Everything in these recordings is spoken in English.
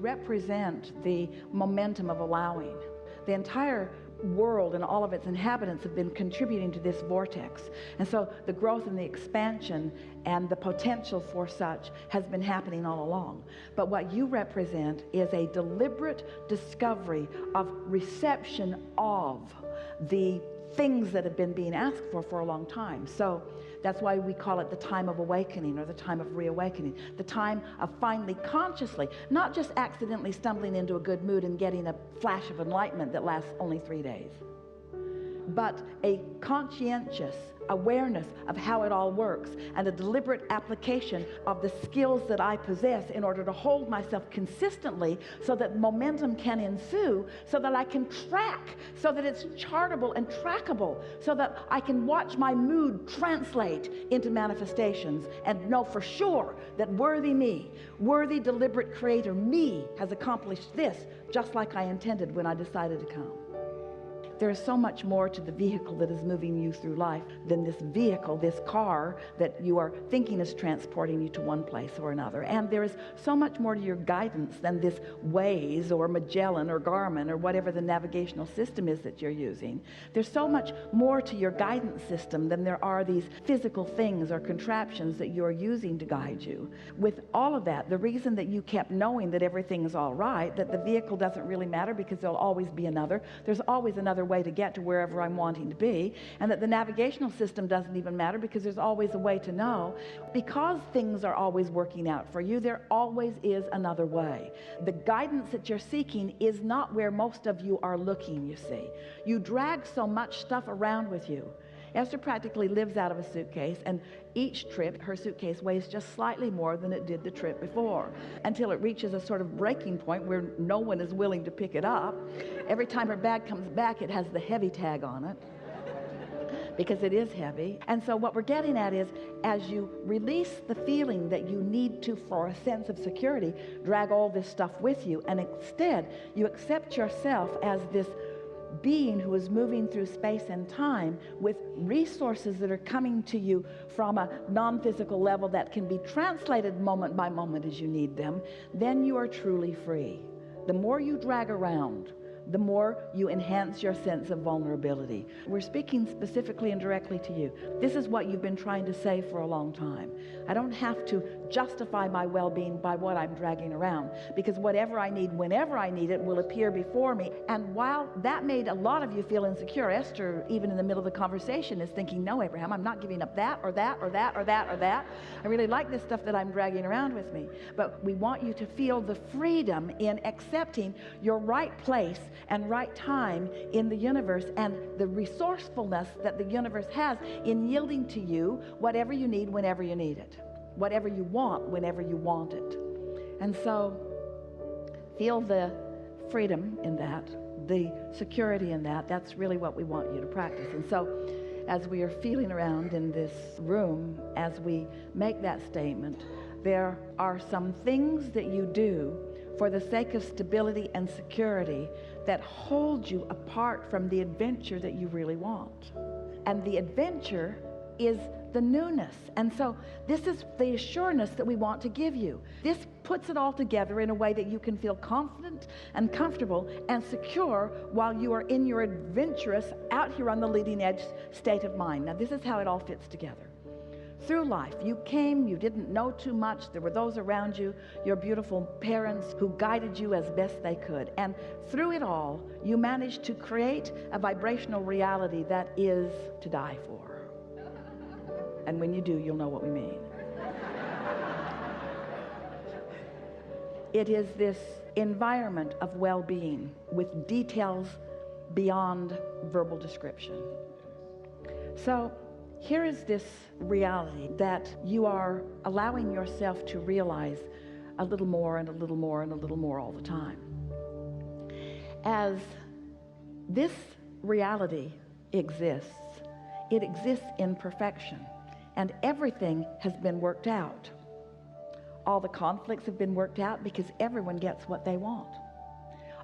represent the momentum of allowing. The entire world and all of its inhabitants have been contributing to this vortex. And so the growth and the expansion and the potential for such has been happening all along. But what you represent is a deliberate discovery of reception of the things that have been being asked for a long time. So that's why we call it the time of awakening, or the time of reawakening, the time of finally consciously, not just accidentally stumbling into a good mood and getting a flash of enlightenment that lasts only 3 days, but a conscientious awareness of how it all works, and a deliberate application of the skills that I possess in order to hold myself consistently so that momentum can ensue, so that I can track, so that it's chartable and trackable, so that I can watch my mood translate into manifestations and know for sure that worthy me, worthy deliberate creator me, has accomplished this just like I intended when I decided to come. There is so much more to the vehicle that is moving you through life than this vehicle, this car that you are thinking is transporting you to one place or another. And there is so much more to your guidance than this Waze or Magellan or Garmin or whatever the navigational system is that you're using. There's so much more to your guidance system than there are these physical things or contraptions that you're using to guide you. With all of that, the reason that you kept knowing that everything's all right, that the vehicle doesn't really matter because there'll always be another, there's always another way to get to wherever I'm wanting to be, and that the navigational system doesn't even matter because there's always a way to know. Because things are always working out for you, there always is another way. The guidance that you're seeking is not where most of you are looking, you see. You drag so much stuff around with you. Esther practically lives out of a suitcase, and each trip her suitcase weighs just slightly more than it did the trip before, until it reaches a sort of breaking point where no one is willing to pick it up. Every time her bag comes back, it has the heavy tag on it because it is heavy. And so what we're getting at is, as you release the feeling that you need to, for a sense of security, drag all this stuff with you, and instead you accept yourself as this being who is moving through space and time with resources that are coming to you from a non-physical level that can be translated moment by moment as you need them, then you are truly free. The more you drag around, the more you enhance your sense of vulnerability. We're speaking specifically and directly to you. This is what you've been trying to say for a long time. I don't have to justify my well-being by what I'm dragging around, because whatever I need, whenever I need it, will appear before me. And while that made a lot of you feel insecure, Esther, even in the middle of the conversation, is thinking, no, Abraham, I'm not giving up that or that or that or that or that. I really like this stuff that I'm dragging around with me. But we want you to feel the freedom in accepting your right place and right time in the universe, and the resourcefulness that the universe has in yielding to you whatever you need whenever you need it, whatever you want whenever you want it. And so feel the freedom in that, the security in that. That's really what we want you to practice. And so as we are feeling around in this room, as we make that statement, there are some things that you do for the sake of stability and security that hold you apart from the adventure that you really want. And the adventure is the newness. And so this is the assurance that we want to give you. This puts it all together in a way that you can feel confident and comfortable and secure while you are in your adventurous, out here on the leading edge state of mind. Now, this is how it all fits together. Through life, you came, you didn't know too much. There were those around you, your beautiful parents, who guided you as best they could. And through it all, you managed to create a vibrational reality that is to die for. And when you do, you'll know what we mean. It is this environment of well-being with details beyond verbal description. So here is this reality that you are allowing yourself to realize a little more and a little more and a little more all the time. As this reality exists, it exists in perfection, and everything has been worked out. All the conflicts have been worked out because everyone gets what they want.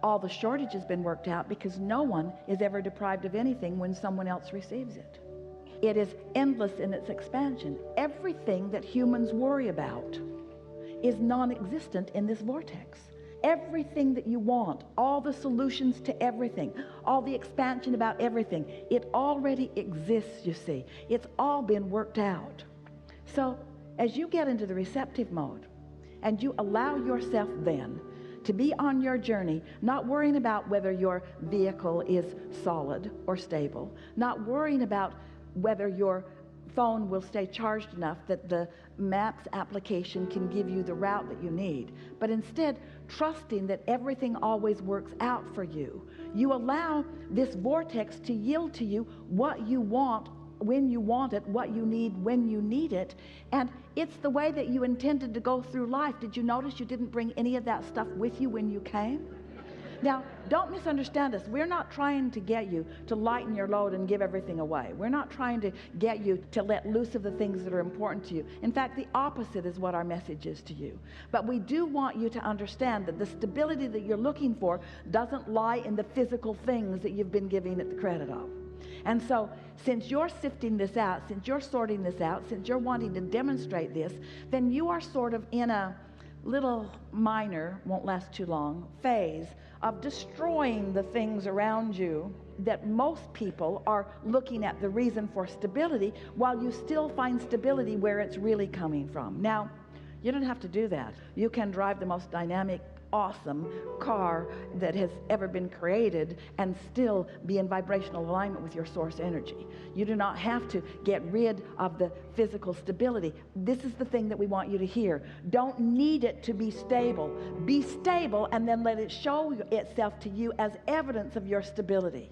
All the shortage has been worked out because no one is ever deprived of anything when someone else receives it. It is endless in its expansion. Everything that humans worry about is non-existent in this vortex. everything that you want, all the solutions to everything, all the expansion about everything, it already exists, you see. It's all been worked out. So as you get into the receptive mode and you allow yourself then to be on your journey, not worrying about whether your vehicle is solid or stable, not worrying about whether your phone will stay charged enough that the maps application can give you the route that you need, but instead trusting that everything always works out for you. You allow this vortex to yield to you what you want when you want it, what you need when you need it, and it's the way that you intended to go through life. Did you notice you didn't bring any of that stuff with you when you came? Now, don't misunderstand us. We're not trying to get you to lighten your load and give everything away. We're not trying to get you to let loose of the things that are important to you. In fact, the opposite is what our message is to you. But we do want you to understand that the stability that you're looking for doesn't lie in the physical things that you've been giving it the credit of. And so, since you're sifting this out, since you're sorting this out, since you're wanting to demonstrate this, then you are sort of in a little minor, won't last too long, phase of destroying the things around you that most people are looking at the reason for stability, while you still find stability where it's really coming from. Now, you don't have to do that. You can drive the most dynamic, awesome car that has ever been created and still be in vibrational alignment with your source energy. You do not have to get rid of the physical stability. This is the thing that we want you to hear. Don't need it to be stable. Be stable and then let it show itself to you as evidence of your stability.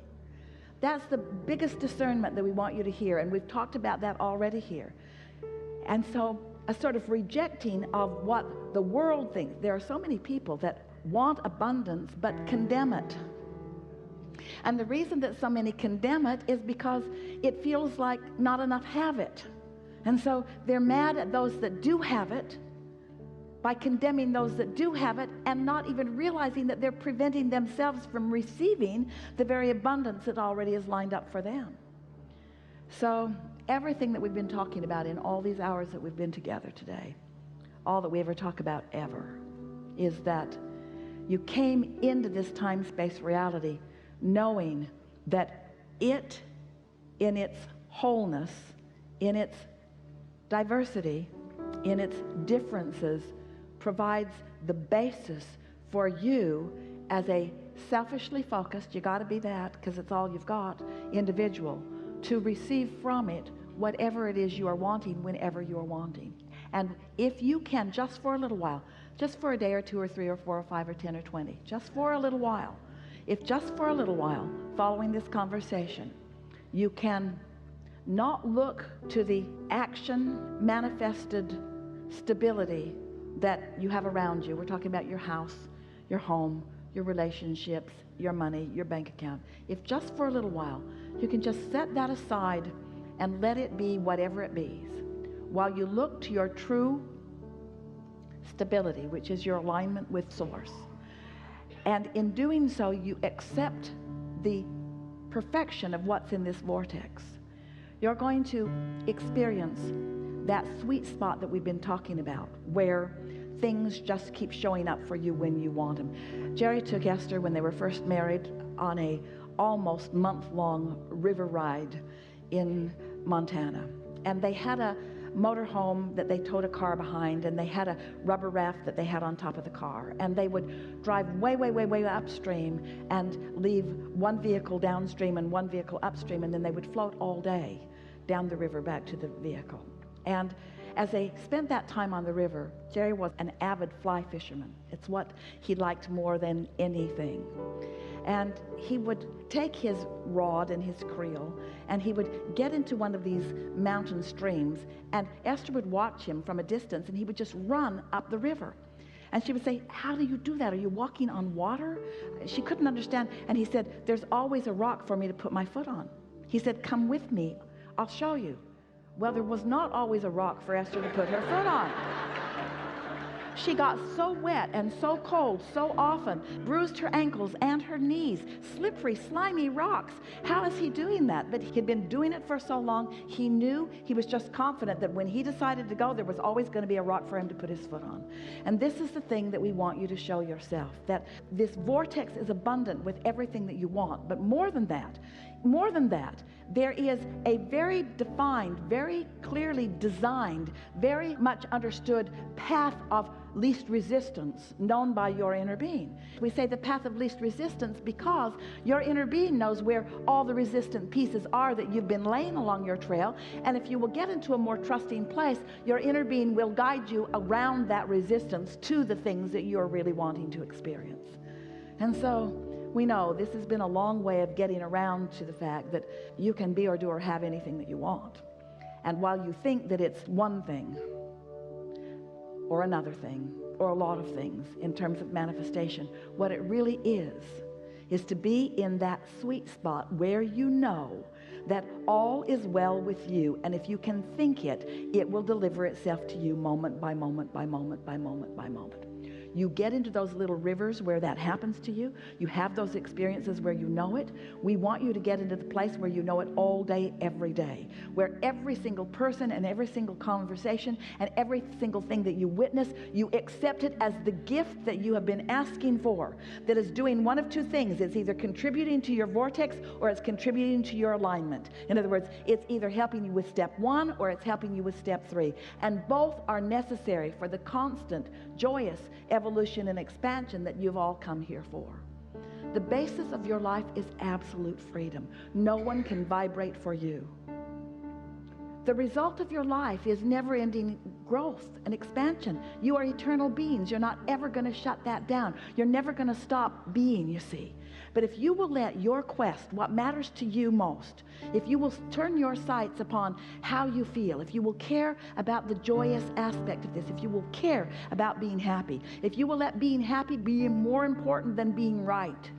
That's the biggest discernment that we want you to hear, and we've talked about that already here. And so a sort of rejecting of what the world thinks. There are so many people that want abundance but condemn it. And the reason that so many condemn it is because it feels like not enough have it. And so they're mad at those that do have it by condemning those that do have it, and not even realizing that they're preventing themselves from receiving the very abundance that already is lined up for them. So everything that we've been talking about in all these hours that we've been together today, all that we ever talk about ever, is that you came into this time-space reality knowing that it, in its wholeness, in its diversity, in its differences, provides the basis for you as a selfishly focused, you got to be that because it's all you've got, individual, to receive from it whatever it is you are wanting whenever you are wanting. And if you can, just for a little while, just for a day or two or three or four or five or 10 or 20, just for a little while, if just for a little while following this conversation, you can not look to the action manifested stability that you have around you. We're talking about your house, your home, your relationships, your money, your bank account. If just for a little while you can just set that aside and let it be whatever it be, while you look to your true stability, which is your alignment with source. And in doing so, you accept the perfection of what's in this vortex. You're going to experience that sweet spot that we've been talking about, where things just keep showing up for you when you want them. Jerry took Esther, when they were first married, on a almost month-long river ride in Montana. And they had a motorhome that they towed a car behind, and they had a rubber raft that they had on top of the car. And they would drive way, way, way, way upstream and leave one vehicle downstream and one vehicle upstream, and then they would float all day down the river back to the vehicle. And as they spent that time on the river, Jerry was an avid fly fisherman. It's what he liked more than anything. And he would take his rod and his creel, and he would get into one of these mountain streams, and Esther would watch him from a distance, and he would just run up the river. And she would say, "How do you do that? Are you walking on water?" She couldn't understand. And he said, "There's always a rock for me to put my foot on." He said, "Come with me. I'll show you." Well, there was not always a rock for Esther to put her foot on. She got so wet and so cold so often, bruised her ankles and her knees, slippery, slimy rocks. How is he doing that? But he'd been doing it for so long, he knew, he was just confident that when he decided to go, there was always going to be a rock for him to put his foot on. And this is the thing that we want you to show yourself, that this vortex is abundant with everything that you want. But more than that, there is a very defined, very clearly designed, very much understood path of least resistance known by your inner being. We say the path of least resistance because your inner being knows where all the resistant pieces are that you've been laying along your trail. And if you will get into a more trusting place, your inner being will guide you around that resistance to the things that you're really wanting to experience. And so we know this has been a long way of getting around to the fact that you can be or do or have anything that you want. And while you think that it's one thing or another thing or a lot of things in terms of manifestation, what it really is to be in that sweet spot where you know that all is well with you. And if you can think it, it will deliver itself to you moment by moment by moment by moment by moment. You get into those little rivers where that happens to you. You have those experiences where you know it. We want you to get into the place where you know it all day, every day, where every single person and every single conversation and every single thing that you witness, you accept it as the gift that you have been asking for, that is doing one of two things. It's either contributing to your vortex or it's contributing to your alignment. In other words, it's either helping you with step 1 or it's helping you with step 3. And both are necessary for the constant, joyous evolution and expansion that you've all come here for. The basis of your life is absolute freedom. No one can vibrate for you. The result of your life is never-ending growth and expansion. You are eternal beings. You're not ever going to shut that down. You're never going to stop being, you see. But if you will let your quest, what matters to you most, if you will turn your sights upon how you feel, if you will care about the joyous aspect of this, if you will care about being happy, if you will let being happy be more important than being right,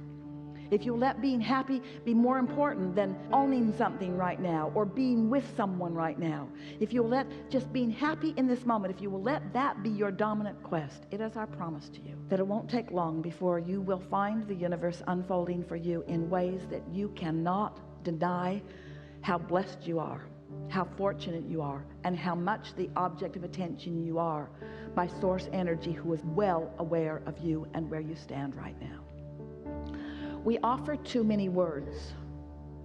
if you let being happy be more important than owning something right now or being with someone right now, if you will let just being happy in this moment, if you will let that be your dominant quest, it is our promise to you that it won't take long before you will find the universe unfolding for you in ways that you cannot deny how blessed you are, how fortunate you are, and how much the object of attention you are by source energy who is well aware of you and where you stand right now. We offer too many words.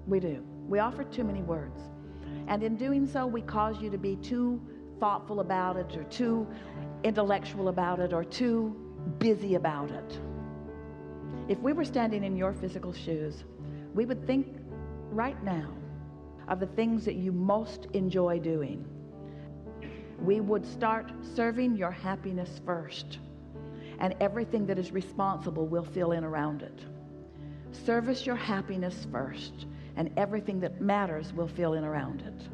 We do. We offer too many words. And in doing so, we cause you to be too thoughtful about it or too intellectual about it or too busy about it. If we were standing in your physical shoes, we would think right now of the things that you most enjoy doing. We would start serving your happiness first, and everything that is responsible will fill in around it. Service your happiness first, and everything that matters will fill in around it.